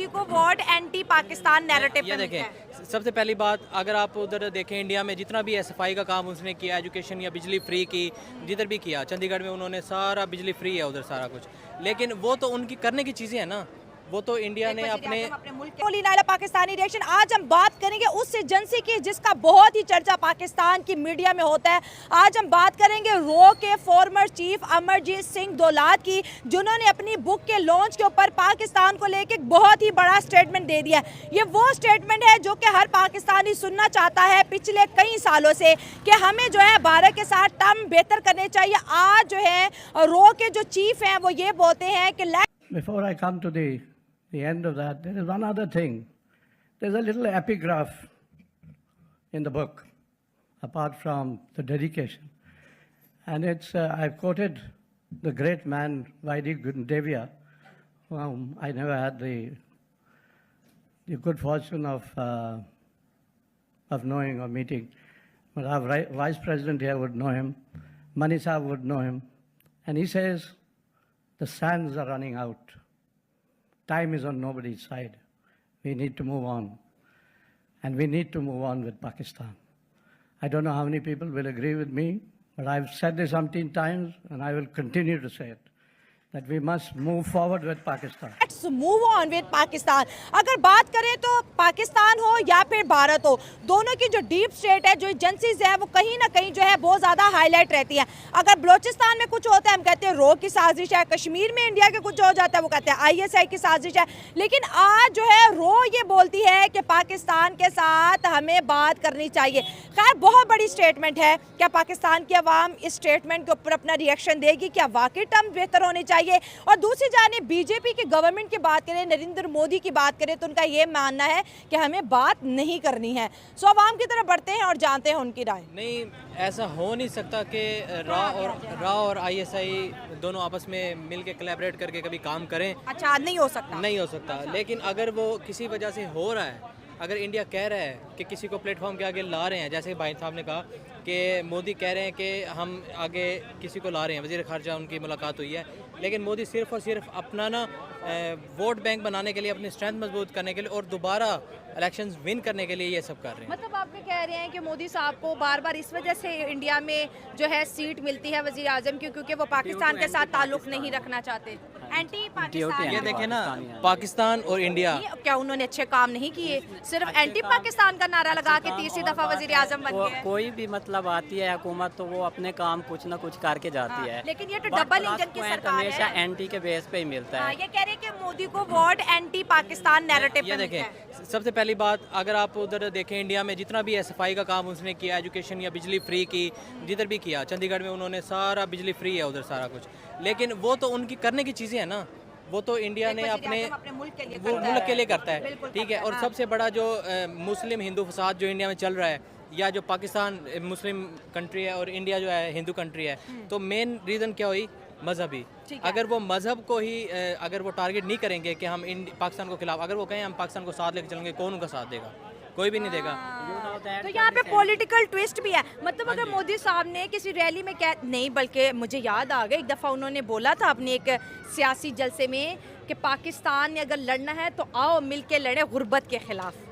को word anti Pakistan narrative ये देखें, सबसे पहली बात, अगर आप उधर देखें इंडिया में जितना भी एसएफआई का काम उसने किया, एजुकेशन या बिजली फ्री की, जिधर भी किया, चंडीगढ़ में उन्होंने सारा बिजली फ्री है उधर सारा कुछ, लेकिन वो तो उनकी करने की चीज़ें हैं ना, वो तो इंडिया ने अपने नायला पाकिस्तानी रिएक्शन। आज हम बात करेंगे उस एजेंसी की जिसका बहुत ही चर्चा पाकिस्तान की मीडिया में होता है। आज हम बात करेंगे रो के फॉर्मर चीफ अमरजीत सिंह दौलात की, जिन्होंने अपनी बुक के लॉन्च के ऊपर पाकिस्तान को लेकर एक बहुत ही बड़ा स्टेटमेंट दे दिया। ये वो स्टेटमेंट है जो कि हर पाकिस्तानी सुनना चाहता है पिछले कई सालों से, कि हमें जो है भारत के साथ टर्म बेहतर करने चाहिए। आज जो है रो के जो चीफ हैं वो ये बोलते हैं कि Before I come to the end of that, there is one other thing. There's a little epigraph in the book, apart from the dedication. And it's, I've quoted the great man, Vaidhi Gundevia, whom I never had the good fortune of knowing or meeting. But our vice president here would know him, Mani Saab would know him. And he says, the sands are running out. Time is on nobody's side. We need to move on. And we need to move on with Pakistan. I don't know how many people will agree with me, but I've said this umpteen times, and I will continue to say it, that we must move forward with Pakistan. Let's move on with Pakistan. अगर बात करें तो पाकिस्तान हो या फिर भारत हो, दोनों की जो डीप स्टेट है, जो एजेंसीज है, वो कहीं ना कहीं जो है बहुत ज़्यादा हाईलाइट रहती है। अगर बलोचिस्तान में कुछ होता है हम कहते हैं रो की साजिश है, कश्मीर में इंडिया के कुछ हो जाता है वो कहते हैं ISI की साजिश है। लेकिन आज जो है रो ये बोलती है कि पाकिस्तान के साथ हमें बात करनी चाहिए। खैर, बहुत बड़ी स्टेटमेंट है। क्या पाकिस्तान की आवाम इस स्टेटमेंट के ऊपर अपना रिएक्शन देगी? क्या वाकई टर्म बेहतर होनी चाहिए? और दूसरी जाने बीजेपी की गवर्नमेंट की बात करें, नरेंद्र मोदी की बात करें, तो उनका ये मानना है कि हमें बात नहीं करनी है। सो आवाम की तरफ बढ़ते हैं और जानते हैं उनकी राय। नहीं, ऐसा हो नहीं सकता कि रा और ISI दोनों आपस में मिल के कोलैबोरेट करके कभी काम करें। अच्छा, नहीं हो सकता? नहीं हो सकता। लेकिन अगर वो किसी वजह से हो रहा है, अगर इंडिया कह रहा है कि किसी को प्लेटफॉर्म के आगे ला रहे हैं, जैसे भाई साहब ने कहा कि मोदी कह रहे हैं कि हम आगे किसी को ला रहे हैं, वज़ीर ख़ारजा उनकी मुलाकात हुई है, लेकिन मोदी सिर्फ़ और सिर्फ अपना ना वोट बैंक बनाने के लिए, अपनी स्ट्रेंथ मजबूत करने के लिए और दोबारा इलेक्शंस विन करने के लिए ये सब कर रहे हैं। मतलब आप ये कह रहे हैं कि मोदी साहब को बार बार इस वजह से इंडिया में जो है सीट मिलती है वज़ीर आज़म की, क्योंकि वो पाकिस्तान के साथ ताल्लुक नहीं रखना चाहते, एंटी पाकिस्तान। ये देखें ना, पाकिस्तान और इंडिया, क्या उन्होंने अच्छे काम नहीं किए? सिर्फ एंटी पाकिस्तान का नारा लगा के तीसरी दफा वज़ीर आज़म बन गए। कोई भी मतलब आती है हुकूमत तो वो अपने काम कुछ ना कुछ करके जाती है, लेकिन ये तो डबल इंजन की सरकार है, हमेशा एंटी के बेस पे ही मिलता है। ये कह रहे हैं कि मोदी को वर्ड एंटी पाकिस्तान नैरेटिव। ये देखें, सबसे पहली बात, अगर आप उधर देखें इंडिया में जितना भी एसएफआई का काम उसने किया, एजुकेशन या बिजली फ्री की, जिधर भी किया, चंडीगढ़ में उन्होंने सारा बिजली फ्री है उधर सारा कुछ, लेकिन वो तो उनकी करने की चीज़ें हैं ना, वो तो इंडिया ने अपने मुल्क के लिए करता है, ठीक है। और सबसे बड़ा जो मुस्लिम हिंदू फसाद जो इंडिया में चल रहा है, या जो पाकिस्तान मुस्लिम कंट्री है और इंडिया जो है हिंदू कंट्री है, तो मेन रीज़न क्या हुई? मजहबी। अगर वो मजहब को ही अगर वो टारगेट नहीं करेंगे कि हम पाकिस्तान को खिलाफ, अगर वो कहें हम पाकिस्तान को साथ लेकर चलेंगे, कौन उनका साथ देगा? कोई भी नहीं देगा। तो यहाँ पे पॉलिटिकल ट्विस्ट भी है। मतलब अगर मोदी साहब ने किसी रैली में नहीं, बल्कि मुझे याद आ गया, एक दफ़ा उन्होंने बोला था अपने एक सियासी जलसे में कि पाकिस्तान ने अगर लड़ना है तो आओ मिल के लड़े गुर्बत के खिलाफ।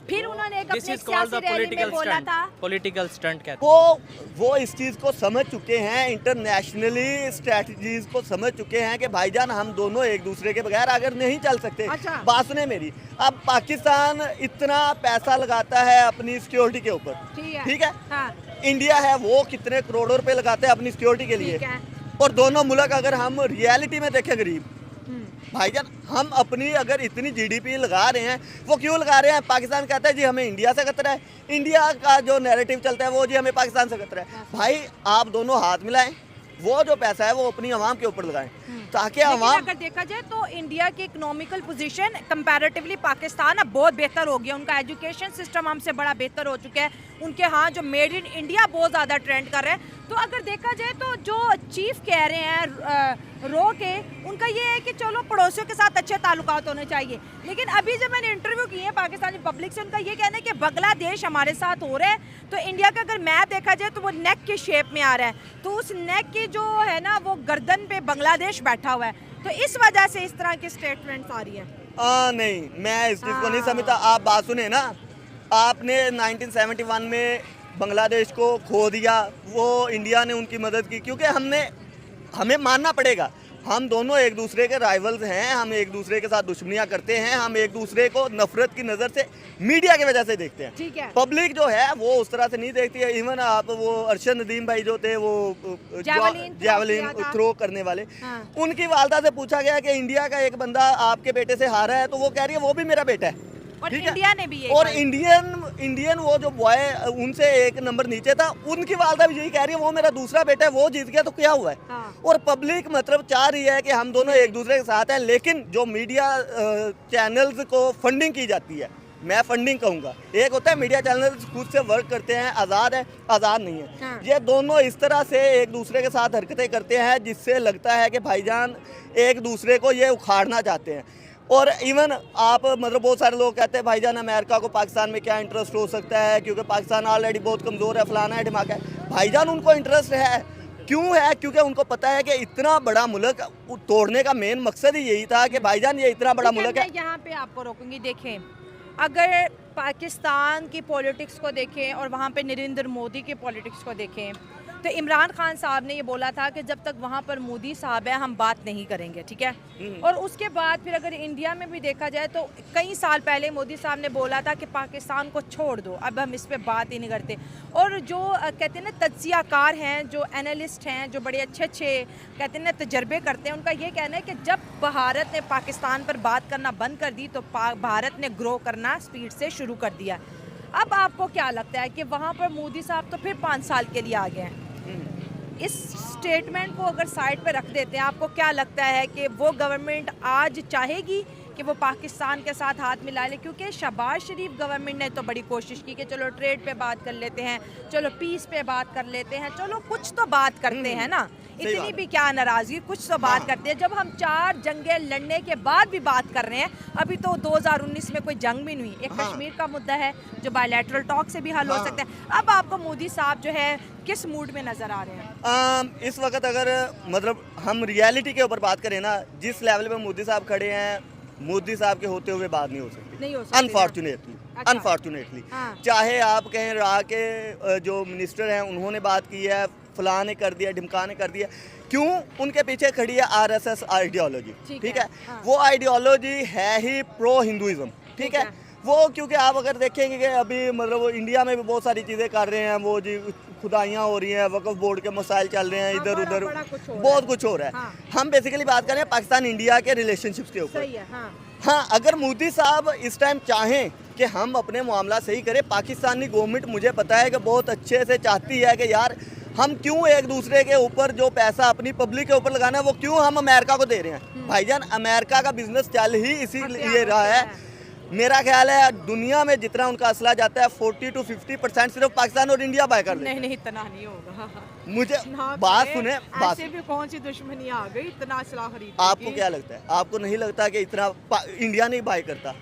फिर उन्होंने एक अपने सियासी रैली में बोला था, पॉलिटिकल स्टंट कहते हैं। वो इस चीज़ को समझ चुके हैं, इंटरनेशनली स्ट्रेटजीज को समझ चुके हैं कि भाईजान हम दोनों एक दूसरे के बगैर आगे नहीं चल सकते। अच्छा। बात सुने मेरी, अब पाकिस्तान इतना पैसा लगाता है अपनी सिक्योरिटी के ऊपर, ठीक है। हाँ। इंडिया है वो कितने करोड़ों रुपए लगाते हैं अपनी सिक्योरिटी के लिए, और दोनों मुल्क अगर हम रियलिटी में देखें गरीब, भाईजान हम अपनी अगर इतनी GDP लगा रहे हैं, वो क्यों लगा रहे हैं? पाकिस्तान कहता है जी हमें इंडिया से खतरा है, इंडिया का जो नैरेटिव चलता है वो जी हमें पाकिस्तान से खतरा है। भाई आप दोनों हाथ मिलाएं, वो जो पैसा है वो अपनी आवाम के ऊपर लगाएं, ताकि आवाम। अगर देखा जाए तो इंडिया की इकोनॉमिकल पोजीशन कंपैरेटिवली पाकिस्तान अब बहुत बेहतर हो गया। उनका एजुकेशन सिस्टम हमसे बड़ा बेहतर हो चुका है। उनके यहाँ जो मेड इन इंडिया बहुत ज़्यादा ट्रेंड कर रहे हैं। तो अगर देखा जाए तो जो चीफ कह रहे हैं रो के, उनका ये है कि चलो पड़ोसियों के साथ अच्छे ताल्लुकात होने चाहिए। लेकिन अभी जब मैंने इंटरव्यू किए हैं पाकिस्तानी पब्लिक से, उनका ये कहना है कि बांग्लादेश हमारे साथ हो रहा है, तो इंडिया का अगर मैप देखा जाए तो वो नेक के शेप में आ रहा है, तो उस नेक की जो है ना वो गर्दन पे बांग्लादेश बैठा हुआ है। तो इस वजह से इस तरह की स्टेटमेंट्स आ रही है। नहीं, मैं इस चीज़ को नहीं समझता। आप बात सुने ना, आपने 1971 में बांग्लादेश को खो दिया, वो इंडिया ने उनकी मदद की, क्योंकि हमें मानना पड़ेगा, हम दोनों एक दूसरे के राइवल्स हैं, हम एक दूसरे के साथ दुश्मनियां करते हैं, हम एक दूसरे को नफरत की नज़र से मीडिया की वजह से देखते हैं। ठीक है। पब्लिक जो है वो उस तरह से नहीं देखती है। इवन आप वो अरशद नदीम भाई जो थे, वो जैवलिन थ्रो करने वाले, हाँ। उनकी वालदा से पूछा गया कि इंडिया का एक बंदा आपके बेटे से हारा है, तो वो कह रही है वो भी मेरा बेटा है। और ठीक है? इंडिया ने भी ये और कहा। इंडियन वो जो बॉय उनसे एक नंबर नीचे था, उनकी वालदा भी यही कह रही है वो मेरा दूसरा बेटा है, वो जीत गया तो क्या हुआ है। हाँ। और पब्लिक मतलब चाह रही है कि हम दोनों एक दूसरे के साथ हैं, लेकिन जो मीडिया चैनल्स को फंडिंग की जाती है, मैं फंडिंग कहूँगा, एक होता है मीडिया चैनल्स खुद से वर्क करते हैं, आज़ाद है, आज़ाद नहीं है। हाँ। ये दोनों इस तरह से एक दूसरे के साथ हरकतें करते हैं, जिससे लगता है कि भाईजान एक दूसरे को ये उखाड़ना चाहते हैं। और इवन आप मतलब बहुत सारे लोग कहते हैं भाईजान अमेरिका को पाकिस्तान में क्या इंटरेस्ट हो सकता है, क्योंकि पाकिस्तान ऑलरेडी बहुत कमज़ोर है, फलाना है, ढिमाका है। भाईजान उनको इंटरेस्ट है, क्यों है? क्योंकि उनको पता है कि इतना बड़ा मुल्क तोड़ने का मेन मकसद ही यही था कि भाईजान ये इतना बड़ा मुल्क है। मैं यहाँ पे आपको रोकूंगी। देखें, अगर पाकिस्तान की पॉलिटिक्स को देखें और वहाँ पे नरेंद्र मोदी की पॉलिटिक्स को देखें, तो इमरान खान साहब ने ये बोला था कि जब तक वहाँ पर मोदी साहब है हम बात नहीं करेंगे, ठीक है। और उसके बाद फिर अगर इंडिया में भी देखा जाए तो कई साल पहले मोदी साहब ने बोला था कि पाकिस्तान को छोड़ दो, अब हम इस पे बात ही नहीं करते। और जो कहते हैं ना तज्जियाकार हैं, जो एनालिस्ट हैं, जो बड़े अच्छे कहते हैं ना तजर्बे करते हैं, उनका ये कहना है कि जब भारत ने पाकिस्तान पर बात करना बंद कर दी तो भारत ने ग्रो करना स्पीड से शुरू कर दिया। अब आपको क्या लगता है कि वहाँ पर मोदी साहब तो फिर 5 साल के लिए आ गए हैं? इस स्टेटमेंट को अगर साइड पे रख देते हैं, आपको क्या लगता है कि वो गवर्नमेंट आज चाहेगी कि वो पाकिस्तान के साथ हाथ मिला ले? क्योंकि शहबाज शरीफ गवर्नमेंट ने तो बड़ी कोशिश की कि चलो ट्रेड पे बात कर लेते हैं, चलो पीस पे बात कर लेते हैं, चलो कुछ तो बात करते हैं ना, इतनी भी क्या नाराज़गी, कुछ तो बात करते हैं। जब हम 4 जंगें लड़ने के बाद भी बात कर रहे हैं, अभी तो 2019 में कोई जंग भी नहीं, एक कश्मीर का मुद्दा है जो बायलैटरल टॉक से भी हल हो सकता है। अब आपको मोदी साहब जो है किस मूड में नजर आ रहे हैं? इस वक्त अगर मतलब हम रियलिटी के ऊपर बात करें ना, जिस लेवल पे मोदी साहब खड़े हैं, मोदी साहब के होते हुए बात नहीं हो सकती, नहीं हो सकती। अनफॉर्चुनेटली। अच्छा। अनफॉर्चुनेटली हाँ। चाहे आप कहें राह के जो मिनिस्टर हैं उन्होंने बात की है, फलां ने कर दिया, ढिमका ने कर दिया, क्यों? उनके पीछे खड़ी है आरएसएस आइडियोलॉजी, ठीक है। हाँ। वो आइडियोलॉजी है ही प्रो हिंदुइज्म, ठीक है। वो क्योंकि आप अगर देखेंगे कि अभी मतलब वो इंडिया में भी बहुत सारी चीज़ें कर रहे हैं, वो जी खुदाइयाँ हो रही हैं, वक्फ बोर्ड के मसाइल चल रहे हैं, इधर उधर बहुत कुछ हो रहा है। हाँ। हम बेसिकली बात कर रहे हैं पाकिस्तान इंडिया के रिलेशनशिप्स के ऊपर। सही है। हाँ। हाँ, अगर मोदी साहब इस टाइम चाहें कि हम अपने मामला सही करें, पाकिस्तानी गवर्नमेंट मुझे पता है कि बहुत अच्छे से चाहती है कि यार हम क्यों एक दूसरे के ऊपर जो पैसा अपनी पब्लिक के ऊपर लगाना है वो क्यों हम अमेरिका को दे रहे हैं। भाईजान अमेरिका का बिजनेस चल ही इसीलिए रहा है। मेरा ख्याल है दुनिया में जितना उनका असला जाता है 40 to 50% सिर्फ पाकिस्तान और इंडिया बाय कर नहीं, इतना नहीं होगा। मुझे बात सुने, बात ऐसे भी कौन सी दुश्मनी आ गई, इतना असला खरीद? आपको क्या लगता है? आपको नहीं लगता कि इतना इंडिया नहीं बाय करता?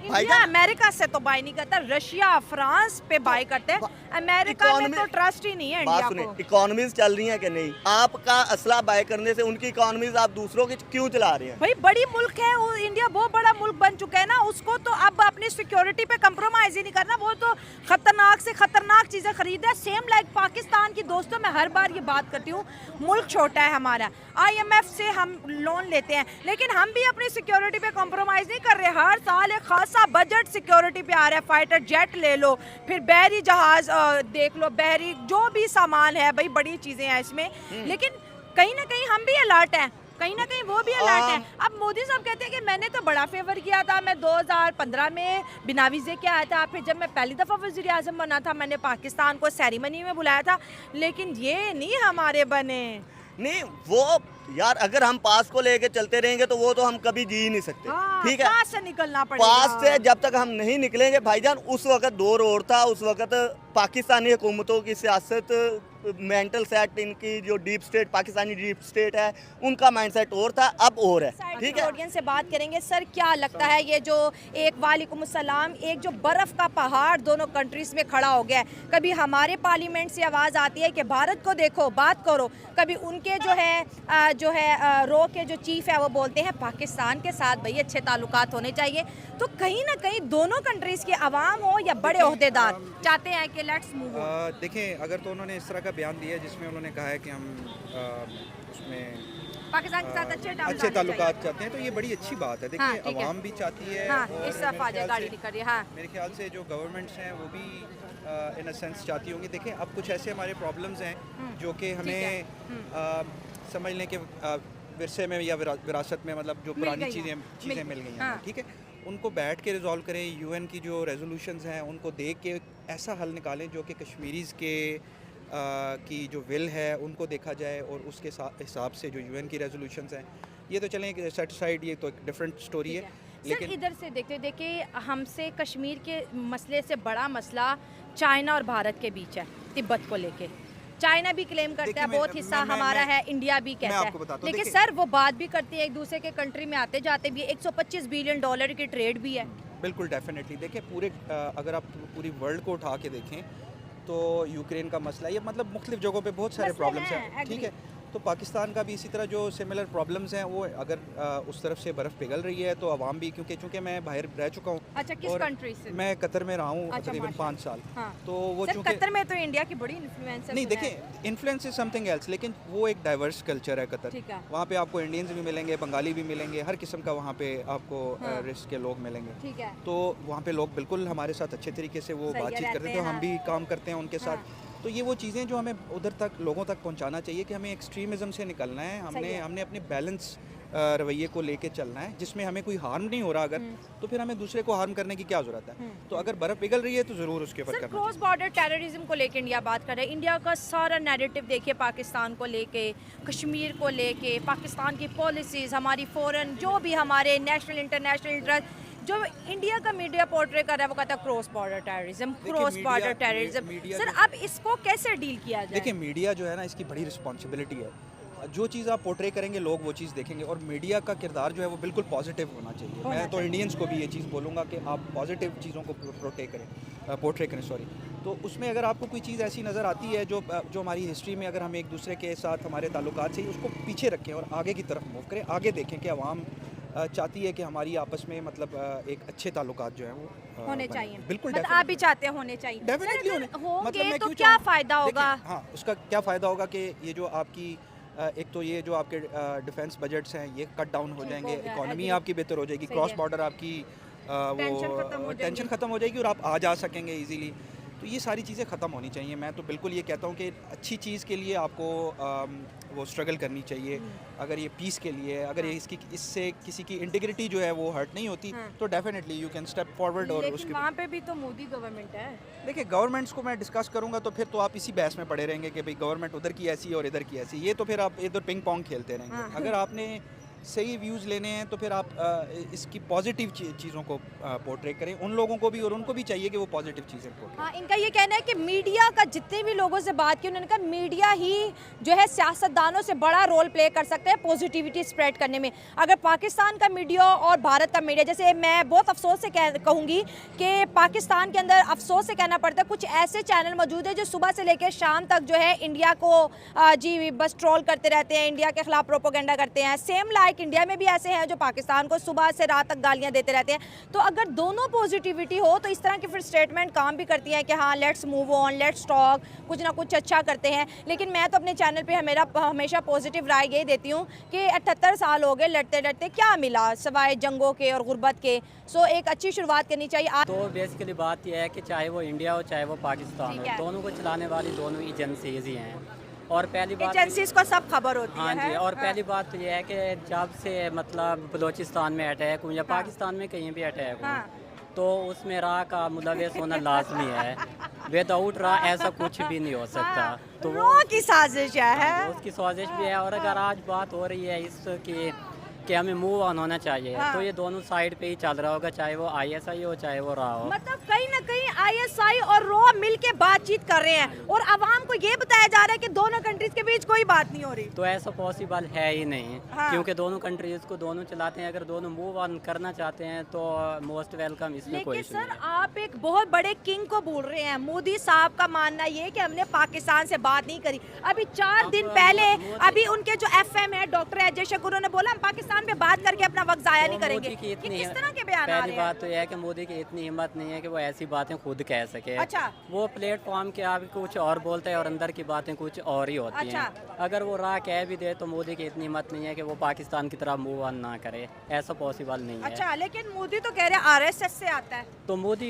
इंडिया अमेरिका से तो बाय नहीं करता, रशिया फ्रांस पे बाय करते हैं, अमेरिका में तो ट्रस्ट ही नहीं है इंडिया को। इकोनॉमीज चल रही है कि नहीं? आपका असला बाय करने से उनकी इकोनॉमीज आप दूसरों की क्यों चला रहे हैं? भाई बड़ी मुल्क है वो, इंडिया बहुत बड़ा मुल्क बन चुका है ना, उसको तो अब अपनी सिक्योरिटी पे कंप्रोमाइज ही नहीं करना, वो तो खतरनाक से खतरनाक चीजें खरीदा। सेम लाइक पाकिस्तान की। दोस्तों मैं हर बार ये बात करती हूँ, मुल्क छोटा है हमारा, IMF से हम लोन लेते हैं, लेकिन हम भी अपनी सिक्योरिटी पे कॉम्प्रोमाइज नहीं कर रहे। हर साल एक खासा बजट सिक्योरिटी पे आ रहा है, फाइटर जेट ले लो, फिर बहरी जहाज देख लो, बहरी जो भी सामान है, भाई बड़ी चीजें हैं इसमें, लेकिन कहीं ना कहीं हम भी अलर्ट हैं, कहीं ना कहीं वो भी अलर्ट है। अब मोदी साहब कहते हैं कि मैंने तो बड़ा फेवर किया था, मैं 2015 में बिना वीज़े के आया था, फिर जब मैं पहली दफ़ा वज़ीर आज़म बना था मैंने पाकिस्तान को सेरेमनी में बुलाया था, लेकिन ये नहीं हमारे बने। नहीं वो यार, अगर हम पास को लेके चलते रहेंगे तो वो तो हम कभी जी ही नहीं सकते। हाँ, ठीक है, पास से निकलना पड़ेगा। पास से जब तक हम नहीं निकलेंगे भाईजान, उस वक्त दौर और था, उस वक्त पाकिस्तानी हुकूमतों की सियासत मेंटल सेट, इनकी जो deep state, Pakistani deep state है, उनका माइंडसेट और था, अब और है। ठीक है, ऑडियंस से बात करेंगे। सर क्या लगता है ये जो एक वालेकुम अस्सलाम, एक जो बर्फ का पहाड़ दोनों कंट्रीज में खड़ा हो गया है, कभी हमारे पार्लियामेंट से आवाज़ आती है कि भारत को देखो, बात करो, कभी उनके जो है रो के जो चीफ है वो बोलते हैं पाकिस्तान के साथ भाई अच्छे ताल्लुकात होने चाहिए। तो कहीं ना कहीं दोनों कंट्रीज के अवाम हो या बड़े ओहदेदार चाहते हैं कि लेट्स मूव ऑन। देखें, अगर तो उन्होंने इस तरह का बयान दिया है जिसमें उन्होंने कहा है कि हम उसमें पाकिस्तान के साथ अच्छे ताल्लुकात चाहते हैं, तो ये बड़ी अच्छी बात है। देखिए, हाँ, ठीक है। अवाम भी चाहती है, हाँ, और इस तरफ मेरे आ जाए, ख्याल गाड़ी से- निकल रही है। हाँ, मेरे ख्याल से जो गवर्नमेंट्स हैं वो भी इन अ सेंस चाहती होंगी। देखें, अब कुछ ऐसे हमारे प्रॉब्लम्स हैं जो कि हमें समझ लें कि विरसे में या विरासत में, मतलब जो पुरानी गई हैं। चीज़ें मिल गई हैं, हाँ। ठीक है, उनको बैठ के रिजॉल्व करें। यूएन की जो रेजोल्यूशंस हैं उनको देख के ऐसा हल निकालें जो कि कश्मीरीज़ के की जो विल है उनको देखा जाए, और उसके हिसाब से जो यूएन की रेजोल्यूशंस हैं, ये तो चलें सेट साइड, ये तो एक डिफरेंट स्टोरी है। सर इधर से देखिए हमसे कश्मीर के मसले से बड़ा मसला चाइना और भारत के बीच है, तिब्बत को लेके। चाइना भी क्लेम करता देखिए, है बहुत हिस्सा हमारा है, इंडिया भी कहता आपको बताता है, हूँ, लेकिन देखिए- सर वो बात भी करते हैं, एक दूसरे के कंट्री में आते जाते भी है, $125 बिलियन की ट्रेड भी है। बिल्कुल डेफिनेटली। देखिए, पूरे अगर आप पूरी वर्ल्ड को उठा के देखें तो यूक्रेन का मसला, ये मतलब मुख्तलिफ जगहों पे बहुत सारे मसले प्रॉब्लम्स हैं, हैं, ठीक agree। है। तो पाकिस्तान का भी इसी तरह जो सिमिलर प्रॉब्लम्स हैं, वो अगर उस तरफ से बर्फ़ पिघल रही है तो अवाम भी, चूँकि मैं बाहर रह चुका हूँ। अच्छा, किस और कंट्री से? मैं कतर में रहा हूँ अच्छा, तकरीबन माशाल्लाह। 5 साल। हाँ। तो वो सर चूँकि कतर में तो इंडिया की बड़ी इन्फ्लुएंस है। नहीं, सुना है। देखें, इन्फ्लुएंस इज समथिंग एल्स, लेकिन वो एक डाइवर्स कल्चर है कतर। ठीक है। वहाँ पे आपको इंडियंस भी मिलेंगे, बंगाली भी मिलेंगे, हर किस्म का वहाँ पे आपको हाँ। रेस के लोग मिलेंगे। ठीक है। तो वहाँ पे लोग बिल्कुल हमारे साथ अच्छे तरीके से वो सही है, बातचीत करते रहते थे, हैं, हम भी काम करते हैं उनके हाँ। साथ। तो ये वो चीज़ें जो हमें उधर तक लोगों तक पहुँचाना चाहिए कि हमें एक्सट्रीमिज़म से निकलना है, हमने अपने बैलेंस रवैये को लेके चलना है, जिसमें हमें कोई हार्म नहीं हो रहा अगर, तो फिर हमें दूसरे को हार्म करने की क्या ज़रूरत है। तो अगर बर्फ़ पिघल रही है तो ज़रूर उसके ऊपर सर करना क्रॉस बॉर्डर टेररिज्म को लेके इंडिया बात कर रहा है, इंडिया का सारा नैरेटिव देखिए पाकिस्तान को लेके, कश्मीर को लेके, पाकिस्तान की पॉलिसीज़, हमारी फॉरेन जो भी हमारे नेशनल इंटरनेशनल इंटरेस्ट, जो इंडिया का मीडिया पोर्ट्रे कर रहा है वो कहता है cross border terrorism, cross border terrorism. Sir अब इसको कैसे डील किया जाए? देखिए, मीडिया जो है ना, इसकी बड़ी रिस्पॉन्सिबिलिटी है। जो चीज़ आप पोर्ट्रे करेंगे लोग वो चीज़ देखेंगे, और मीडिया का किरदार जो है वो बिल्कुल पॉजिटिव होना चाहिए। मैं तो इंडियंस को भी ये चीज़ बोलूँगा कि आप पॉजिटिव चीज़ों को पोर्ट्रे करें, सॉरी। तो उसमें अगर आपको कोई चीज़ ऐसी नज़र आती है जो हमारी हिस्ट्री में, अगर हम एक दूसरे के साथ हमारे ताल्लुकात से, उसको पीछे रखें और आगे की तरफ मूव करें, आगे देखें कि आवाम चाहती है कि हमारी आपस में, मतलब एक अच्छे ताल्लुकात जो हैं वो होने बने। चाहिए। बिल्कुल, मतलब आप भी चाहते हैं होने चाहिए। डेफिनेटली सर, अगर होंगे मतलब मैं तो क्यों क्या चाहूँ- फायदा देखिए, होगा? हाँ, उसका क्या फ़ायदा होगा कि ये जो आपकी एक तो ये जो आपके डिफेंस बजट्स हैं ये कट डाउन हो ठीक जाएंगे, हो गया, इकॉनमी agree। आपकी बेहतर हो जाएगी, सही क्रॉस है। बॉर्डर आपकी टेंशन खत्म हो वो जाएगी। टेंशन ख़त्म हो जाएगी और आप आ जा सकेंगे इजीली। तो ये सारी चीज़ें ख़त्म होनी चाहिए। मैं तो बिल्कुल ये कहता हूँ कि अच्छी चीज़ के लिए आपको वो स्ट्रगल करनी चाहिए। अगर ये पीस के लिए, अगर ये इससे किसी की इंटीग्रिटी जो है वो हर्ट नहीं होती, तो definitely you can step forward. और लेकिन उसके वहाँ पे भी तो मोदी गवर्नमेंट है। देखिए, गवर्नमेंट्स को मैं डिस्कस करूंगा तो फिर तो आप इसी बहस में पड़े रहेंगे कि भाई गवर्नमेंट उधर की ऐसी और इधर की ऐसी। ये तो फिर आप इधर पिंग पोंग खेलते रहेंगे। हाँ। अगर आपने सही व्यूज़ लेने हैं तो फिर आप इसकी पॉजिटिव चीज़ों को पोर्ट्रे करें। उन लोगों को भी, और उनको भी चाहिए कि वो पॉजिटिव चीज़ें पोर्ट्रे। हाँ, इनका ये कहना है कि मीडिया का, जितने भी लोगों से बात की उन्होंने कहा मीडिया ही जो है सियासतदानों से बड़ा रोल प्ले कर सकते हैं पॉजिटिविटी स्प्रेड करने में। अगर पाकिस्तान का मीडिया और भारत का मीडिया, जैसे मैं बहुत अफसोस से कहूँगी कि पाकिस्तान के अंदर अफसोस से कहना पड़ता है कुछ ऐसे चैनल मौजूद है जो सुबह से लेकर शाम तक जो है इंडिया को जी बस ट्रोल करते रहते हैं, इंडिया के खिलाफ प्रोपोगेंडा करते हैं। सेम लाइक इंडिया में भी ऐसे हैं जो पाकिस्तान को सुबह से रात तक गालियां देते रहते हैं। तो अगर दोनों पॉजिटिविटी हो तो इस तरह की फिर स्टेटमेंट काम भी करती है कि हाँ let's move on, let's talk, कुछ ना कुछ अच्छा करते हैं। लेकिन मैं तो अपने चैनल पे हमेशा पॉजिटिव राय यही देती हूँ कि 78 साल हो गए लड़ते लड़ते, क्या मिला सिवाय जंगों के और गुर्बत के। सो एक अच्छी शुरुआत करनी चाहिए। तो बेसिकली बात यह है कि चाहे वो इंडिया हो चाहे वो पाकिस्तान ठीक हो, है। दोनों को चलाने वाली दोनों एजेंसीज ही हैं। और पहली बात एजेंसीज को सब खबर होती हाँ है। जी, और पहली बात तो ये है कि जब से मतलब बलूचिस्तान में अटैक हुआ या पाकिस्तान में कहीं भी अटैक हुआ, तो उसमें राह का मुलविस होना लाजमी है। विदाउट राह ऐसा कुछ भी नहीं हो सकता। तो वो रो की साजिश है। उसकी साजिश भी है। और अगर आज बात हो रही है इसकी कि हमें मूव ऑन होना चाहिए। हाँ। तो ये दोनों साइड पे ही चल रहा होगा, चाहे वो ISI हो चाहे वो रहा हो। मतलब कहीं ना कहीं ISI और रॉ मिलके बातचीत कर रहे हैं और आवाम को ये बताया जा रहा है कि दोनों कंट्रीज के बीच कोई बात नहीं हो रही। तो ऐसा पॉसिबल है ही नहीं, हाँ। क्योंकि दोनों कंट्रीज को दोनों चलाते हैं। अगर दोनों मूव ऑन करना चाहते हैं तो मोस्ट वेलकम, इसमें कोई लेकिन इशू नहीं सर है। आप एक बहुत बड़े किंग को बोल रहे हैं। मोदी साहब का मानना ये है कि हमने पाकिस्तान से बात नहीं करी। अभी 4 दिन पहले अभी उनके जो FM है डॉक्टर अजय शंकर, उन्होंने बोला हम पाकिस्तान पे बात करके अपना वक्त जाया नहीं तो करेंगे। मोदी की ये इतनी किस तरह के बयान आ पहली रहे हैं? बात तो यह है कि मोदी की इतनी हिम्मत नहीं है कि वो ऐसी बातें खुद कह सके। अच्छा। वो प्लेटफॉर्म के आप कुछ और बोलते हैं और अंदर की बातें कुछ और ही होती अच्छा। हैं। अगर वो राह कह भी दे तो मोदी की इतनी हिम्मत नहीं है कि वो पाकिस्तान की तरफ मूव ऑन ना करे, ऐसा पॉसिबल नहीं है। अच्छा, लेकिन मोदी तो कह रहे हैं RSS से आता है। तो मोदी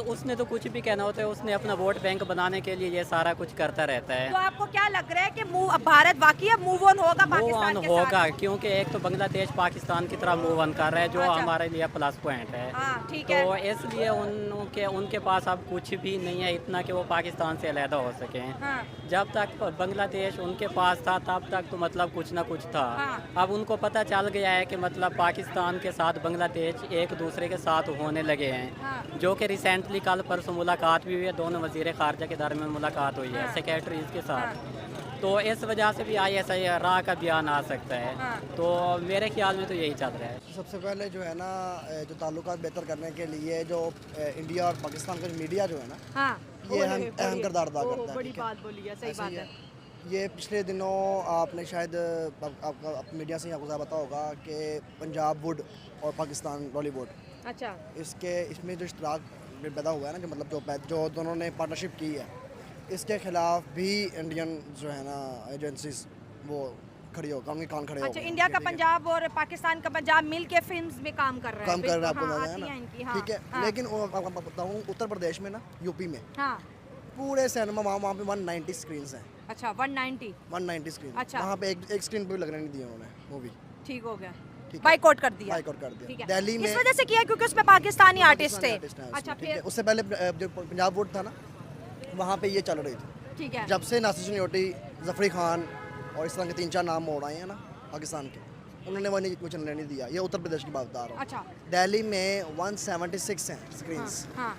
उसने तो कुछ भी कहना होता है, उसने अपना वोट बैंक बनाने के लिए ये सारा कुछ करता रहता है। तो आपको क्या लग रहा है कि भारत वाकई अब मूव ऑन होगा मूव पाकिस्तान ऑन के होगा, साथ? क्योंकि एक तो बांग्लादेश पाकिस्तान की तरफ मूव ऑन कर रहा है, जो अच्छा। हमारे लिए प्लस पॉइंट है। हाँ, ठीक तो है। इसलिए उनके पास अब कुछ भी नहीं है इतना कि वो पाकिस्तान से अलहदा हो सके। हाँ। जब तक बांग्लादेश उनके पास था तब तक तो मतलब कुछ ना कुछ था। हाँ। अब उनको पता चल गया है कि मतलब पाकिस्तान के साथ बांग्लादेश एक दूसरे के साथ होने लगे हैं। हाँ। जो कि रिसेंटली कल परसों मुलाकात भी हुई है, दोनों वजीर खारजा के दरमियान मुलाकात हुई है, हाँ। सेक्रेटरीज के साथ। तो इस वजह से भी ISI राह का बयान आ सकता है। हाँ। तो मेरे ख्याल में तो यही चल रहा है। सबसे पहले जो है ना, जो ताल्लुकात बेहतर करने के लिए जो इंडिया और पाकिस्तान का जो मीडिया जो है ना, हाँ। ये अहम किरदार अदा करता है। बड़ी ठीक है? बात बोली है, सही ऐसे बात ही है। ये पिछले दिनों आपने शायद आपका मीडिया से आपको ज़्यादा पता होगा कि पंजाब वुड और पाकिस्तान बॉलीवुड, अच्छा। इसमें जो इश्तराक पैदा हुआ है ना, जो मतलब जो दोनों ने पार्टनरशिप की है, इसके खिलाफ भी इंडियन जो है ना एजेंसीज वो खड़ी हो कान खड़े हो अच्छा, गए। इंडिया का ठीक है? पंजाब और पाकिस्तान का पंजाब मिल के फिल्म में काम कर रहे हैं। काम कर रहा है, आपको हाँ, पता है आती हैं ना, इनकी, हाँ, ठीक है। हाँ, लेकिन आपको बताऊँ, उत्तर प्रदेश में ना, यूपी में हाँ। पूरे सिनेमा वहाँ पे 190 स्क्रीन्स हैं। अच्छा, 190 स्क्रीन। अच्छा। वहाँ पे एक स्क्रीन पे भी लगने नहीं दिया उन्होंने मूवी। ठीक हो गया, ठीक है। बाइकआउट कर दिया। बाइकआउट कर दिया। ठीक है। दिल्ली में इस वजह से किया क्योंकि उसमें पाकिस्तानी आर्टिस्ट थे। पाकिस्तानी अच्छा, artist हैं उसमें, ठीक है। फिर उससे पहले जो पंजाब वुड था ना, वहाँ पे ये चल रही थी। ठीक है। जब से नासिर चनियोटी, जफरी खान और इस तरह के 3-4 नाम मोड़ आए हैं ना पाकिस्तान के, उन्होंने वो नहीं कुछ चलने नहीं दिया। ये उत्तर प्रदेश की बात बता रहा हूँ। अच्छा। दिल्ली में 176 हैं स्क्रीन्स, हाँ।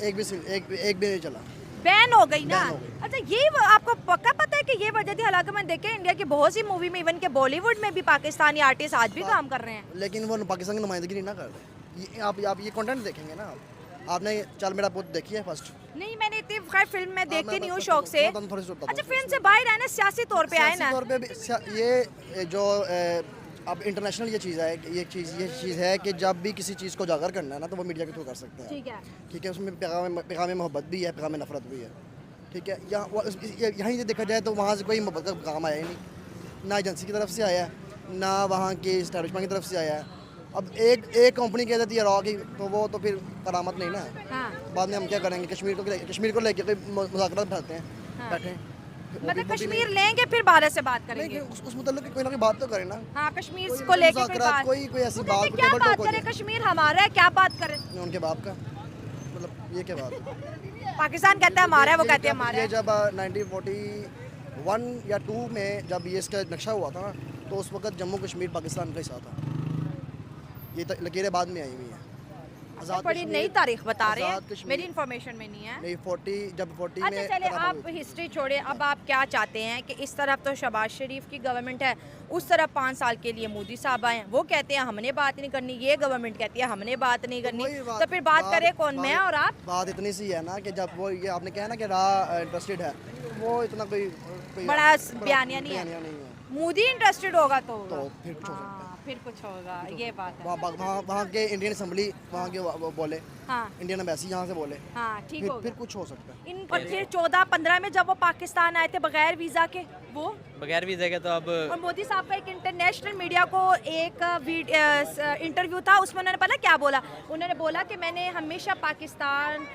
एक भी नहीं चला। बैन हो गई ना। बैन हो गई। अच्छा, ये आपको पक्का पता है कि ये वजह थी? हालांकि मैंने देखे इंडिया की बहुत सी मूवी में, इवन के बॉलीवुड में भी पाकिस्तानी आर्टिस्ट आज भी काम कर रहे हैं। लेकिन वो पाकिस्तान की नुमाइंदगी नहीं ना कर रहे। आप ये कंटेंट देखेंगे ना, आपने चल मेरा पुत देखी है फर्स्ट? नहीं, मैंने इतनी खैर फिल्म में देखती मैं नहीं हूँ बस शौक से। बताऊँ, थोड़ी सी बताता अच्छा, हूँ। फिल्म से बाहर आए ना, सियासी तौर पे आए ना। सियासी तौर पे भी ये जो अब इंटरनेशनल ये चीज़ है, ये चीज़ है कि जब भी किसी चीज़ को उजागर करना है ना, तो वो मीडिया के थ्रू कर सकते हैं। ठीक है। ठीक है, उसमें पैगाम मोहब्बत भी है, पैगाम नफरत भी है। ठीक है, यहाँ ये देखा जाए तो वहाँ से कोई मोहब्बत का पैगाम आया ही नहीं, ना एजेंसी की तरफ से आया है, ना वहाँ की इस्टेब्लिशमेंट की तरफ से आया है। अब एक कंपनी कह देती है रॉ की, तो वो तो फिर करामत नहीं ना। हाँ। बाद में हम क्या करेंगे? कश्मीर को लेके कोई मुज़ाकरा बैठते हैं, हाँ। बैठे मतलब कश्मीर लेंगे फिर भारत से बात करेंगे। उस मुतल्लिक़ कोई ना कोई बात तो करें ना। हाँ, कश्मीर कोई को लेके कोई मुज़ाकरात, बात। कोई ऐसी वो बात, कहते क्या टेबल बात टॉक करें? होती है। कश्मीर हमारा है, क्या बात करें? उनके बाप का मतलब ये क्या बात है? पाकिस्तान कहता है हमारा है, वो कहते हैं हमारा ये है। जब 1941 या 2 में जब ये इसका नक्शा हुआ था ना, तो उस वक्त जम्मू कश्मीर पाकिस्तान का हिस्सा था। ये लकीरें बाद में आई हुई हैं। आज़ाद बड़ी कश्मीर- नई तारीख बता रहे आज़ाद हैं, कश्मीर- मेरी इन्फॉर्मेशन में नहीं है। नहीं, 40 अच्छा, में चले खत्म आप हुई। हिस्ट्री छोड़े, अब आप क्या चाहते हैं कि इस तरफ तो शहबाज शरीफ की गवर्नमेंट है, उस तरफ 5 साल के लिए मोदी साहब आए हैं, वो कहते हैं हमने बात नहीं करनी, ये गवर्नमेंट कहती है हमने बात नहीं करनी, वही तो फिर बात करे कौन, मैं और आप? बात इतनी सी है ना कि जब वो ये आपने कहा ना कि राह इंटरेस्टेड है, वो इतना कोई बड़ा बयानिया नहीं है। नहीं है, मोदी इंटरेस्टेड होगा तो फिर कुछ हो सकता है। हाँ, फिर कुछ होगा, ये बात है। वहाँ के इंडियन असम्बली वहाँ के वो बोले, हाँ इंडियन एम्बेसी यहाँ से बोले, हाँ, ठीक फिर होगा। कुछ हो सकता है। इन फिर 14-15 में जब वो पाकिस्तान आए थे बगैर वीज़ा के, वो बगैर वीज़ा के तो अब और मोदी साहब का एक इंटरनेशनल मीडिया को एक इंटरव्यू था, उसमें उन्होंने पता क्या बोला? उन्होंने बोला कि मैंने हमेशा पाकिस्तान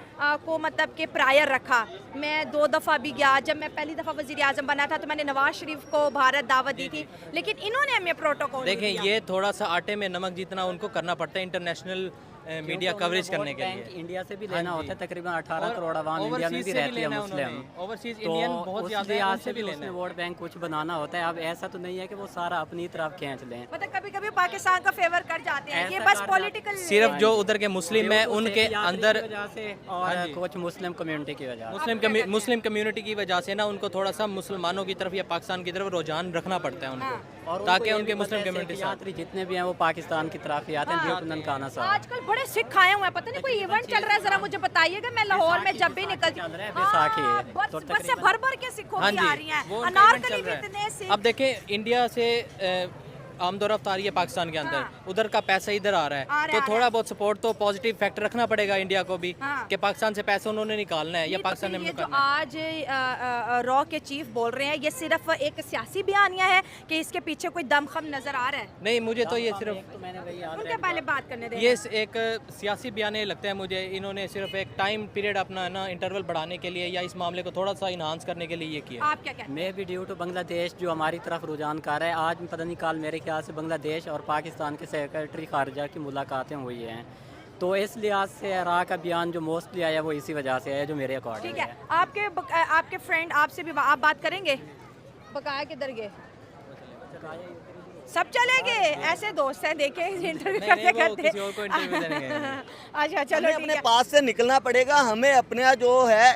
को मतलब कि प्रायर रखा। मैं 2 दफ़ा भी गया, जब मैं पहली दफ़ा वज़ीर आज़म बना था तो मैंने नवाज शरीफ को भारत दावत दी थी, लेकिन इन्होंने हमें प्रोटोकॉल देखें, ये थोड़ा सा आटे में नमक जितना उनको करना पड़ता है इंटरनेशनल मीडिया कवरेज करने के लिए। इंडिया से भी हाँ लेना जी। होता है, तकरीबन 18 और करोड़ आवाम इंडिया में overseas भी से भी रहती है लेना है मुस्लिम। उन्होंने। overseas तो Indian बहुत उस ज़्यादा है, लिहाज उनसे से भी भी लेना उसने है। वोट बैंक कुछ बनाना होता है। अब ऐसा तो नहीं है कि वो सारा अपनी तरफ खींच लें। मतलब कभी कभी पाकिस्तान का फेवर कर जाते हैं, ये ऐसा बस कर पॉलिटिकल सिर्फ जो उधर के मुस्लिम है बेवकूफ़ उनके सिख यात्री अंदर की वजह से हाँ और जी। कुछ मुस्लिम कम्युनिटी की वजह से। मुस्लिम कम्युनिटी की वजह से ना उनको थोड़ा सा मुसलमानों की तरफ या पाकिस्तान की तरफ रुझान रखना पड़ता है उनको, और ताकि उनको ये उनके भी मुस्लिम पता है कम्युनिटी सिख साथ। यात्री जितने भी हैं वो पाकिस्तान की तरफ ही आते हैं, जो ननकाना साहब। आजकल बड़े सिख आए हुए हैं, पता नहीं कोई इवेंट चल रहा है, जरा मुझे बताइएगा। मैं लाहौर में जब भी निकलती चल रहा है, बैसाखी है। बस तो बस से भर भर के सिखों हाँ की जी, आ रही हैं, वो उनका event अनारकली चल भी रहा है। इतने सिख। अब देखें इंडिया से आमदोरफ्त रफ्तारी है पाकिस्तान के अंदर, उधर का पैसा इधर आ रहा है, तो थोड़ा बहुत सपोर्ट तो पॉजिटिव फैक्टर रखना पड़ेगा इंडिया को भी हाँ। कि पाकिस्तान से पैसा उन्होंने निकालना है या नहीं, तो पाकिस्तान ने फिर ये जो निकालना है। आज रॉ के चीफ बोल रहे हैं, ये सिर्फ एक सियासी बयानिया है कि इसके पीछे कोई दमखम नजर आ रहा है? नहीं, मुझे तो ये सिर्फ तो मैंने वही याद उनके पहले बात करने दें। ये एक सियासी बयान लगता है मुझे। इन्होंने सिर्फ एक टाइम पीरियड अपना ना इंटरवल बढ़ाने के लिए या इस मामले को थोड़ा सा इन्हांस करने के लिए ये किया। आप क्या कहते हैं? मैं भी ड्यू टू बांग्लादेश जो हमारी तरफ रुझान कर रहा है, आज पता नहीं कल मेरे ख्याल से बांग्लादेश और पाकिस्तान के सेक्रेटरी खारजा की मुलाकातें हुई हैं, तो इस लिहाज से राह का बयान जो मोस्टली आया वो इसी वजह से है जो मेरे अकॉर्डिंग ठीक है, आपके फ्रेंड आपसे भी आप बात करेंगे? बकाया किधर गए? सब चले गए? ऐसे दोस्त हैं, देखे इंटरव्यू करते नहीं, वो करते। किसी और को इंटरव्यू देने गए हैं। अच्छा चलो हमें ठीक अपने है। पास से निकलना पड़ेगा। हमें अपने जो है